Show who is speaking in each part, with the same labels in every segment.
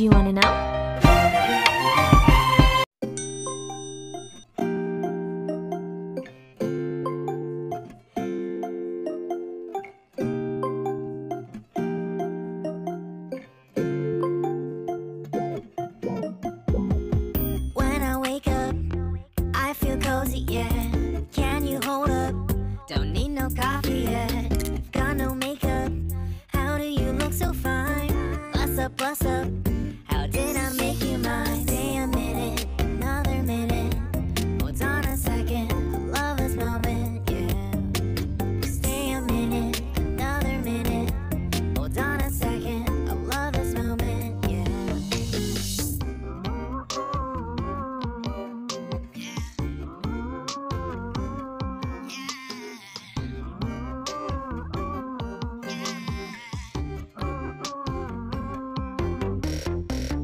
Speaker 1: Do you want to know?
Speaker 2: When I wake up, I feel cozy, yeah. Can you hold up? Don't need no coffee yet. Got no makeup. How do you look so fine? Bust up, bust up. How did I make you mine? Stay a minute, another minute. Hold on a second, I love this moment, yeah. Stay a minute, another minute. Hold on a second, I love this moment, yeah.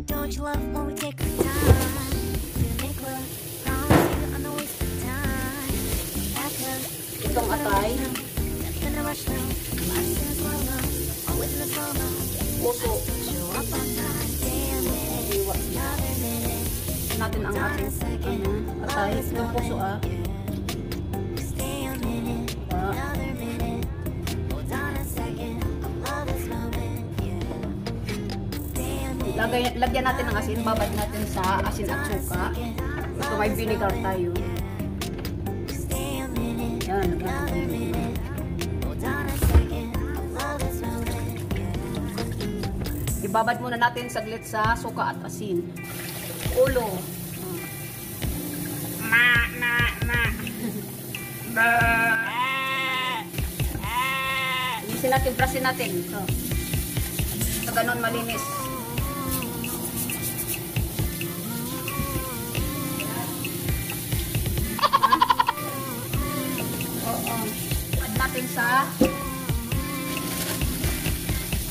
Speaker 2: Don't you love when we take our time to make love? Promise you I'm not wasting time. Back up.
Speaker 3: Itong atay,
Speaker 2: Nothing gonna rush now. Life's in a slow mo. Always in a slow mo.
Speaker 3: puso.
Speaker 2: Show up on time. Stay a minute. Another minute.
Speaker 3: Natin ang ating atay. Itong puso
Speaker 2: Stay a minute. Another minute. Hold on a second. I love this moment. Yeah. Stay a minute.
Speaker 3: Lagyan natin ng asin. Babad natin sa asin at suka. Ito may vinegar tayo.
Speaker 2: Stay a minute.
Speaker 3: Yan.
Speaker 2: Another minute. Hold on a second. I love this moment. Yeah.
Speaker 3: Ibabad muna natin saglit sa suka at asin. Ulo. Linisin natin, brasin natin. So ganun malinis.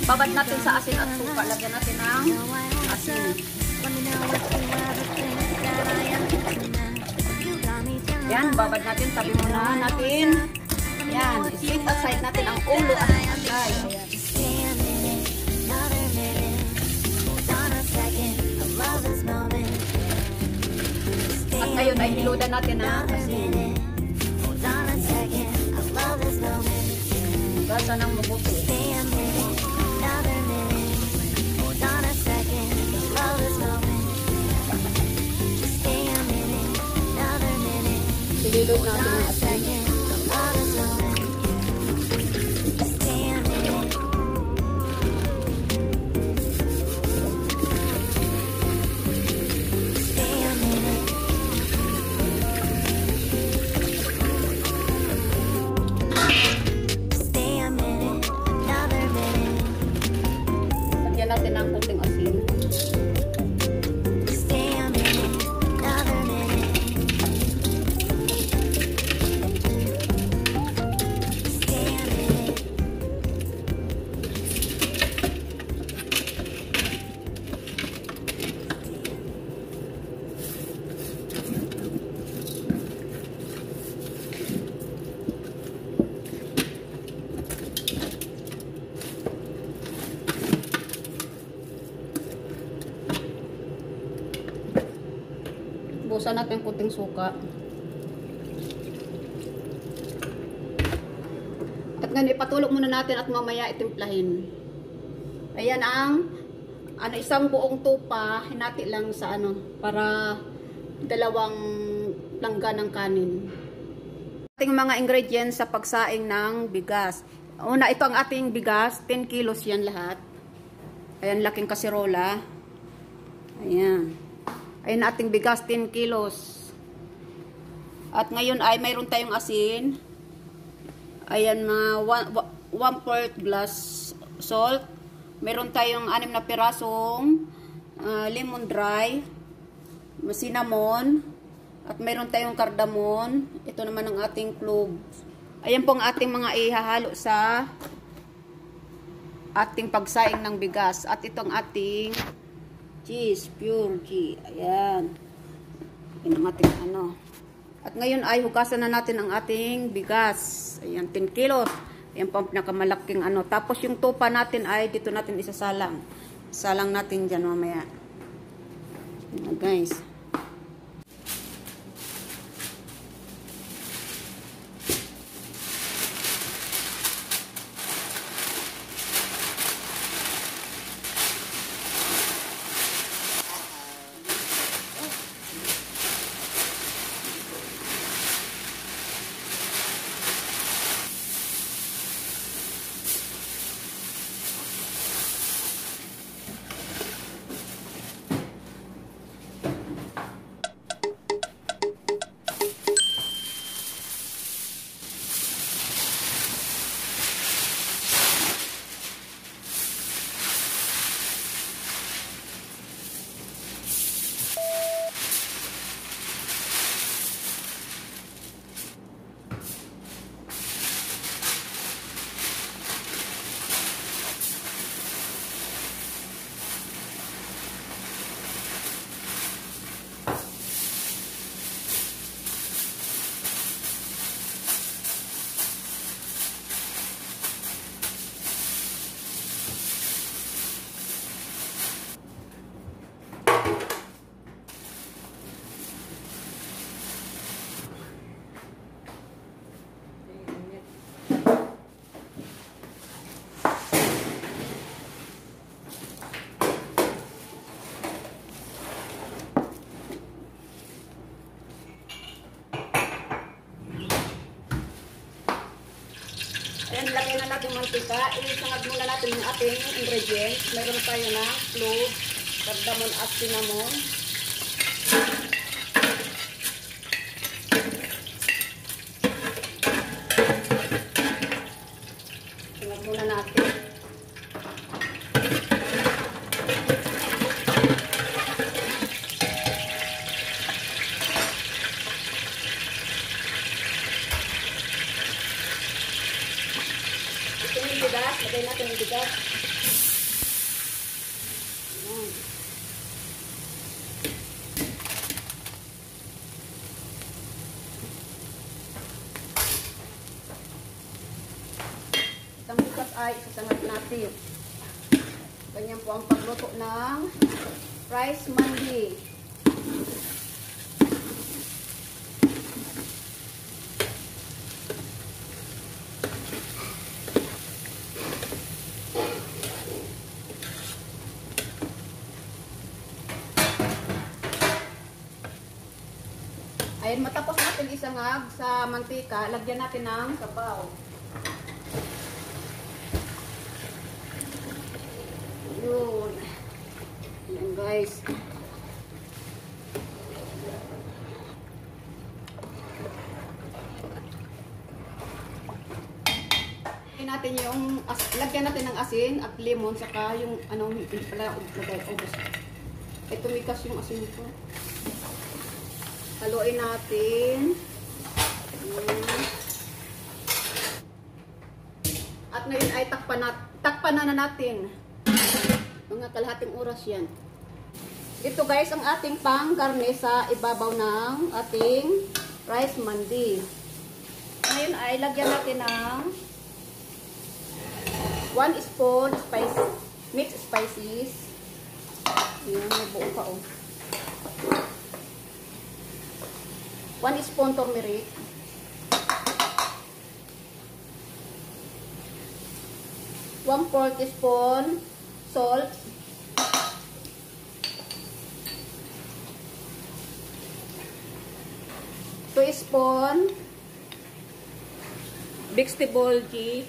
Speaker 3: Babad natin sa asin at suka. Lagyan natin ng asin. Yan, babad natin. Tabi muna natin. Yan, i-set aside natin ang ulo at ang atay. At ngayon ay hiludan natin ang asin. Gasa ng mabuti. Sililod natin ang asin. Lagyan natin ng kunting asin. Busan natin kunting suka. At ngayon ipatulog muna natin at mamaya itimplahin. Ayan ang isang buong tupa, hinati lang sa para dalawang langga ng kanin. Ating mga ingredients sa pagsaing ng bigas. Una, ito ang ating bigas, 10 kilos yan lahat. Ayan, laking kasirola. Ayan. Ayan ating bigas, 10 kilos. At ngayon ay mayroon tayong asin. Ayan, mga 1/4 glass salt. Mayroon tayong 6 na pirasong lemon dry, cinnamon, at mayroon tayong cardamom. Ito naman ang ating cloves. Ayan po ang ating mga ihahalo sa ating pagsaing ng bigas. At ito ang ating cheese, pure cheese. Ayan. Ayan ang ating At ngayon ay hugasan na natin ang ating bigas. Ayan, 10 kilos. Ayan po ang pinakamalaking Tapos yung tupa natin ay dito natin isasalang. Salang natin dyan mamaya. Ayan, guys. Ayan, lagyan na natin mantika. Isangag muna natin yung ating ingredients. Mayroon tayo na clove, cardamom at cinnamon. Isangag muna natin. Ito yung bigas. Lagay natin yung bigas. Ayan. Itong bigas ay isasangat natin. Ganyan po ang pagluto ng rice mandi. Ayan, matapos natin isangag sa mantika, lagyan natin ng sabaw. Yun. Ayan, guys. Lagyan natin ng asin at lemon, saka yung ano, hindi pala lagay, ubos. Ay, tumikas yung asin nito. Haluin natin. At ngayon ay takpan na natin. Mga kalahating oras yan. Ito guys, ang ating pang-garne sa ibabaw ng ating rice mandi. Ngayon ay lagyan natin ng 1 spoon mixed spices. Ayan, may buo pa oh. 1 spoon turmeric. 1/4 teaspoon salt. 2 spoon vegetable ghee,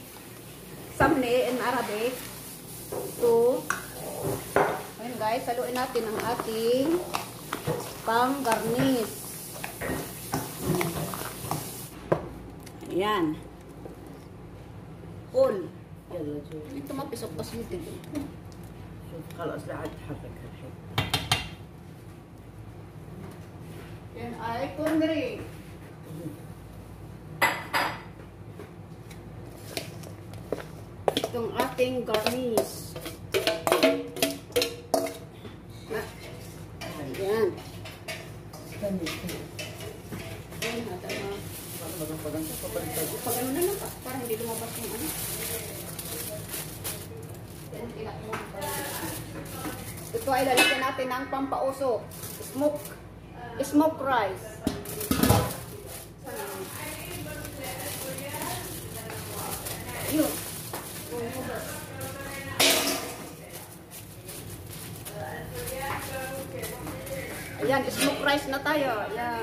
Speaker 3: samne in Arabic. 2. Ayun guys, haluin natin ang ating pang-garnish. Ayan. Full. Ito mapisok pa sweet.
Speaker 1: خلاص لا عاد تحرك الحين.
Speaker 3: Yan ay turmeric. Itong ating garnish. Ayan. Ayan, hata na. Pag ano na lang, parang hindi lumabas yung ano. Yan Ito ay lalagyan natin ng pampausok. Smoke rice. Yun. Ayan, smoke rice na tayo. Ayan.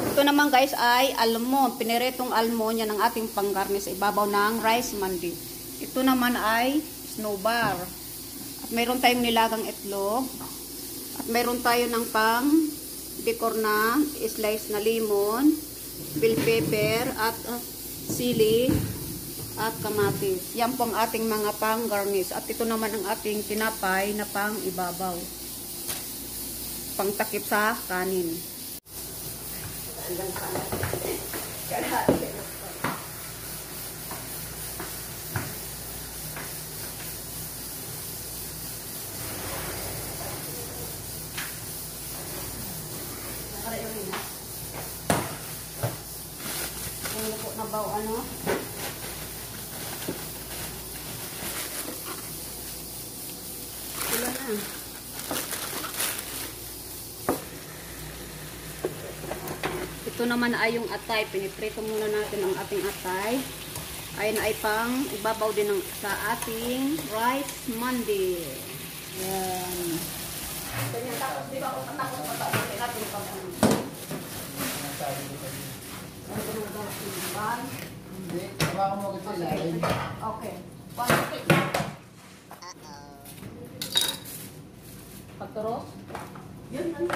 Speaker 3: Ito naman guys ay almond, piniretong almond yan ang ating panggarni sa ibabaw ng rice mandi. Ito naman ay snowbar. At mayroon tayong nilagang itlog. At mayroon tayo ng pang decor na slice na lemon, bell pepper at sili at kamatis. Yan po ang ating mga pang garnish. At ito naman ang ating tinapay na pang ibabaw. Pang takip sa kanin. Na ba ano? Wala na. Ito naman ay yung atay. Piniprito muna natin ang ating atay. Ayun ay pang ibabaw din ng, sa ating rice mandi. Yan. Tapos di ba kung tapos natin pang
Speaker 4: Hindi, hawakan mo agad sa ilalim.
Speaker 3: okay. Pagturos? Yun, ano?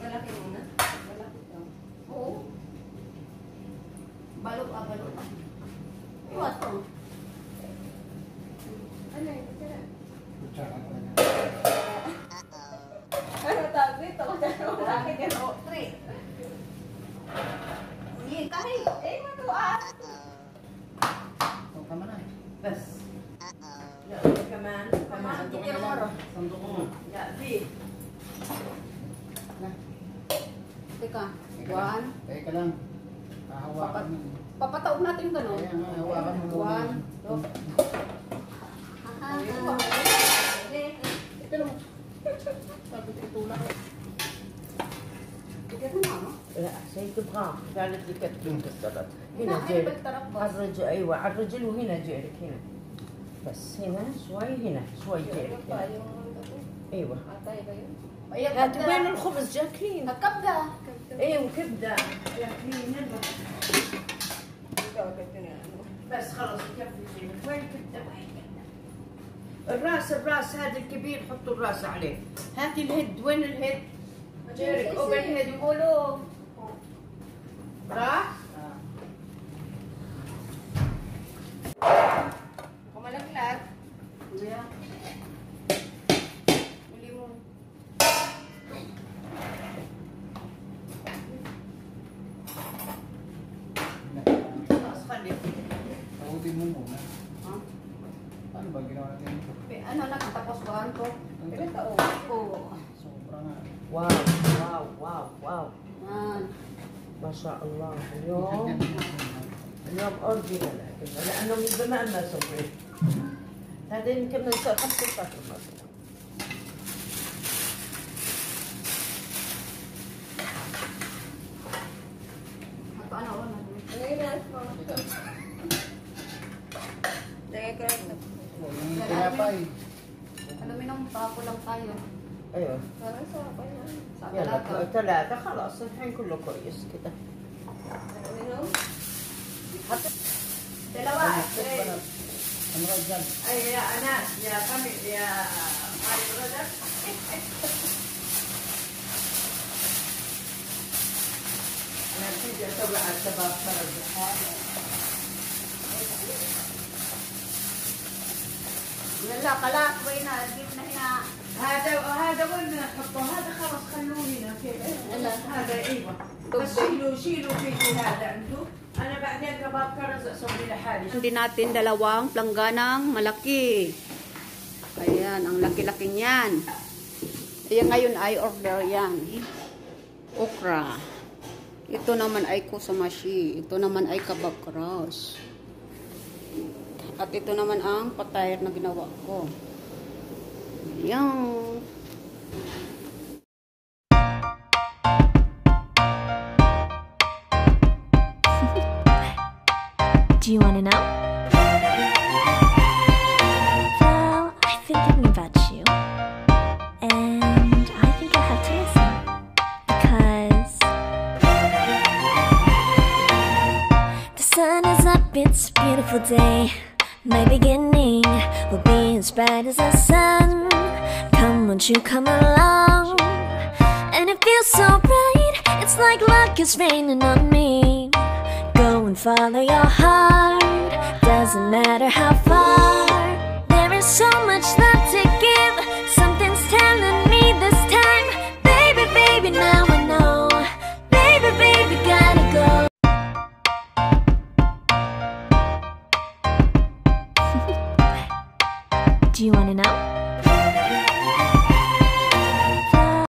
Speaker 3: Malaki muna? Malaki daw. Oo. Balot. Iwas to. Ano yun?
Speaker 4: Kutsara pa na.
Speaker 3: Ano tawag dito? Bakit yan? O, 3. Sige, kahit. Matuwa.
Speaker 4: Ito ka man ay.
Speaker 1: بس لا كمان
Speaker 4: Sandok na lang. Sandok mo.
Speaker 1: لا في
Speaker 4: Na.
Speaker 3: Teka.
Speaker 4: Teka lang.
Speaker 3: 1.
Speaker 4: Teka lang. Hahawakan mo.
Speaker 3: Papataog natin gano'n.
Speaker 4: Ayan, hahawakan mo muna.
Speaker 3: 1. 2.
Speaker 4: Ito lang. Sabi ko ito lang.
Speaker 1: لا شيء تبغاه كانت لي كتبين كسرت
Speaker 3: هنا
Speaker 1: هنا جيرك
Speaker 3: بالطرف بس.
Speaker 1: على الرجل ايوه على الرجل وهنا جيرك هنا بس هنا شوي هنا شوي جيرك هنا. ايوه هات وين الخبز جاكلين
Speaker 3: Kabda.
Speaker 1: ايوه كبده جاكلين بس خلاص يكفي شيء وين الكبده وين الراس هذا الكبير حطوا الراس عليه هاتي الهد وين الهد جيرك اوبن هيد يقولوا راس
Speaker 3: Kumalaglag. Yeah. Uli mo.
Speaker 1: خلاص خليه
Speaker 4: Takutin mo muna.
Speaker 3: Ha?
Speaker 4: Ano ba ginawa natin ito?
Speaker 3: Ano na, tapos ba ito?
Speaker 4: Ilan
Speaker 3: taon? Oo.
Speaker 4: Sobra nga.
Speaker 1: واو واو واو واو
Speaker 3: Yan.
Speaker 1: ما شاء الله اليوم اورجينال لانه من زمان ما سويت هذا يمكن من 5 اشهر مثلا
Speaker 3: Paano ako na?
Speaker 4: Oh, yung tinapay.
Speaker 3: Aluminum, pako lang tayo.
Speaker 1: ايوه
Speaker 3: Sa
Speaker 1: يلا
Speaker 3: talaga.
Speaker 1: 3 خلاص الحين كله كويس كده
Speaker 3: Dalawa.
Speaker 4: Ano ka dyan?
Speaker 1: اي يا انس يا فمي يا ماري برادر انا نسيت اسوي على الشباب فرد
Speaker 3: Yala, kalat. Way na. Gip na hina.
Speaker 1: هذا وين نحطه هذا خلاص خلوه هنا كذا هذا ايوه بس شيلوا فيه هذا انتم انا بعدين كباب كرز اسوي لحالي
Speaker 3: Hindi natin dalawang plangganang malaki. Ayan, ang laki-laki niyan. Ayan, ngayon ay order yan. Okra. Ito naman ay kusamashi. Ito naman ay kabab cross. At ito naman ang patayar na ginawa ko. Ayan.
Speaker 2: Do you want to know? Well, I've been thinking about you. And I think I have to listen. Because the sun is up, it's a beautiful day. My beginning will be as bright as the sun. Come, won't you come along? And it feels so bright, it's like luck is raining on me. Go and follow your heart, doesn't matter how far. There is so much love to give, something's telling me this time. Baby, baby, now I know. Baby, baby, gotta go. Do you wanna know?